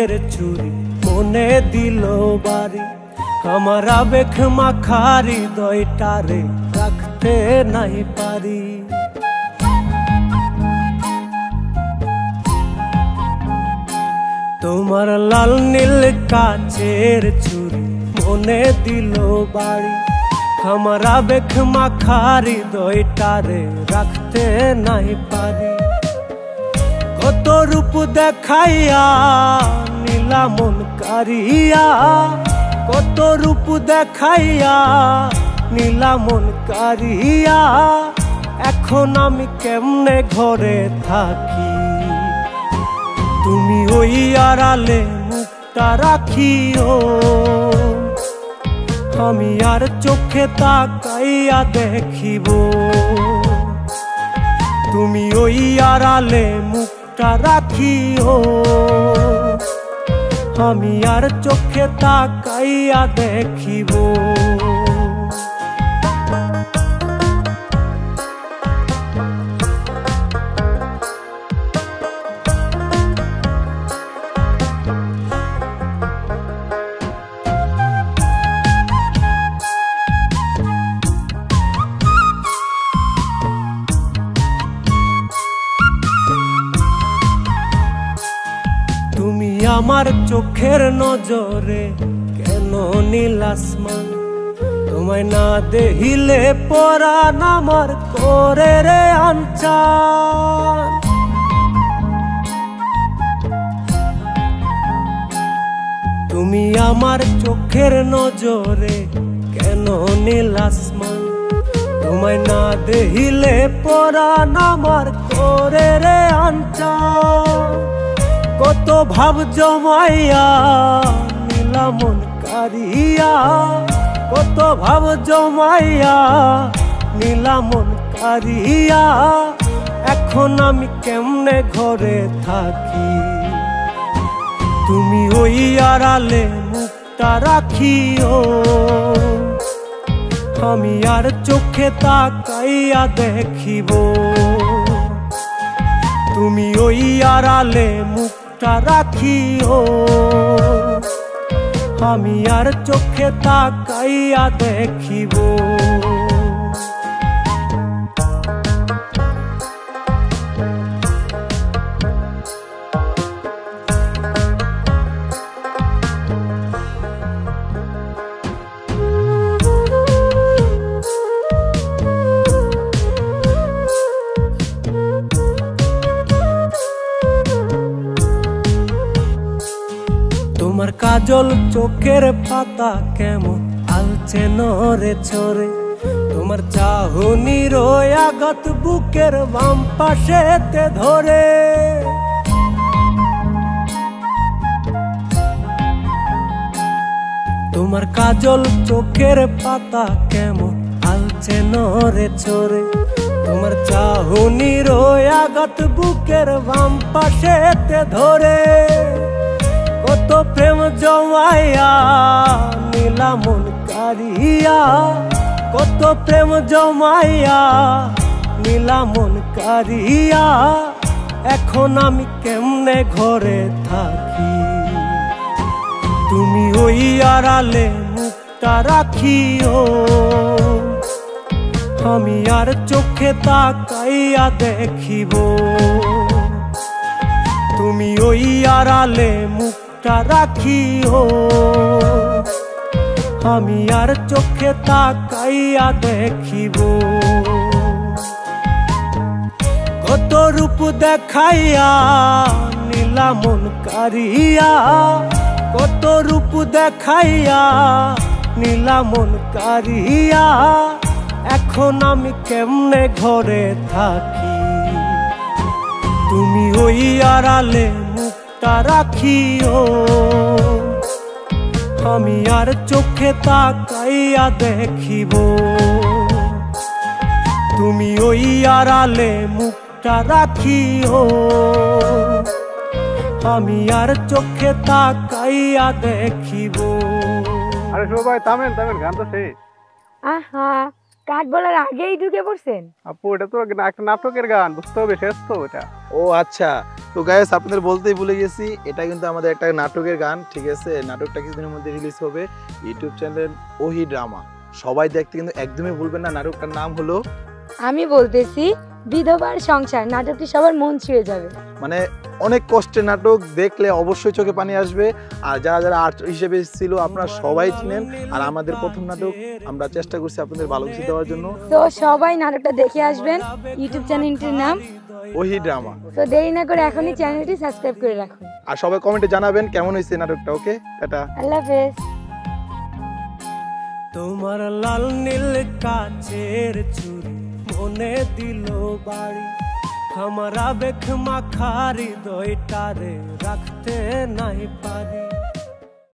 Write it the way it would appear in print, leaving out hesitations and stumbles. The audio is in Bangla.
কাচের চুরি মনে দিল বাড়ি, আমার আবেগ মাখা হৃদয়টারে রাখতে নাই পারি। তোমার লাল নীল কাচের চুরি মনে দিল বাড়ি, আমার আবেগ মাখা হৃদয়টারে রাখতে নাই পারি। কত রূপ দেখাইয়া নীলা মন কারিয়া, কত রূপ দেখাইয়া নীলা মন কারিয়া, এখন আমি কেমনে ঘরে থাকি। তুমি ওই আড়ালে মুখটা রাখিও, আমি আর চোখে তাকাইয়া দেখিব। তুমি ওই আড়ালে মুখটা রাখিও, আমি আর চোখে তাকাইয়া দেখিব। তুমি আমার চোখের নজরে কেন নীল আসমান, তোমায় না দেখিলে পরাণ আমার করে রে আনচান। তুমি আমার চোখের নজরে কেন নীল আসমান, তোমায় না দেখিলে পরাণ আমার করে রে আনচান। কত ভাব জমাইয়া নীলা মন কারিয়া, কত ভাব জমাইয়া নীলা মন কারিয়া, এখন আমি কেমনে ঘরে থাকি। তুমি ওই আড়ালে মুখটা রাখিও, আমি আর চোখে তাকাইয়া দেখিব। তুমি ওই আড়ালে মুখটা রাখিও, আমি আর চোখে তাকাইয়া দেখিব। তোমার কাজল চোখের পাতা কেমন আলছে নরে ছড়ে, তোমার চাহনির আঘাত বুকের বাম পাশেতে ধরে। তোমার কাজল চোখের পাতা কেমন আলছে নরে ছড়ে, তোমার চাহনির আঘাত বুকের বাম পাশেতে ধরে। কত প্রেম জমাইয়া নীলা মন কারিয়া, কত প্রেম জমাইয়া নীলা মন কারিয়া, এখন আমি কেমনে ঘরে থাকি। তুমি ওই আড়ালে মুখটা রাখিও, আমি আর চোখে তাকাইয়া দেখিব। তুমি ওই আড়ালে মুখটা রাখিও, আমি আর চোখে তাকাইয়া দেখিব। কত রূপ দেখাইয়া নীলা মন কারিয়া, কত রূপ দেখাইয়া নীলা মন কারিয়া, এখন আমি কেমনে ঘরে থাকি। তুমি ওই আড়ালে মুখটা রাখিও, আমি আর চোখে তাকাইয়া দেখিব। তুমি ওই আড়ালে মুখটা রাখিও, আমি আর চোখে তাকাইয়া দেখিব। আরে সবাই থামেন থামেন, গান তো শেষ। আহা কাট বলার আগেই ঢুকে পড়ছেন? আপু এটা তো একটা নাটকের গান, বুঝতে হবে, শেষ তো এটা। ও আচ্ছা, তো গাইস আপনাদের বলতেই ভুলে গেছি, এটা কিন্তু আমাদের একটা নাটকের গান, ঠিক আছে? নাটকটা কিছুদিনের মধ্যে রিলিজ হবে ইউটিউব চ্যানেল ওহি ড্রামা। সবাই দেখতে কিন্তু একদমই ভুলবেন না। নাটকটার নাম হলো আমি বলতেছি বিধবার সংসার। নাটকটি সবার মন ছুঁয়ে যাবে। মানে অনেক কষ্টের নাটক, দেখলে অবশ্যই চোখে পানি আসবে। আর যারা যারা আর্ট হিসেবে ছিল আপনারা সবাই চিনেন। আর আমাদের প্রথম নাটক, আমরা চেষ্টা করছি আপনাদের ভালো কিছু দেওয়ার জন্য। তো সবাই নাটকটা দেখে আসবেন। ইউটিউব চ্যানেলটির নাম ওহি ড্রামা। তো দেরি না করে এখনই চ্যানেলটি সাবস্ক্রাইব করে রাখুন। আর সবাই কমেন্টে জানাবেন কেমন হয়েছে নাটকটা। ওকে, টাটা। আল্লাহ হাফেজ। তোমার লাল নীল কাচের চুড়ি মনে দিল বাড়ি, আমার আবেগ মাখারি দইটারে রাখতে নাই পারি।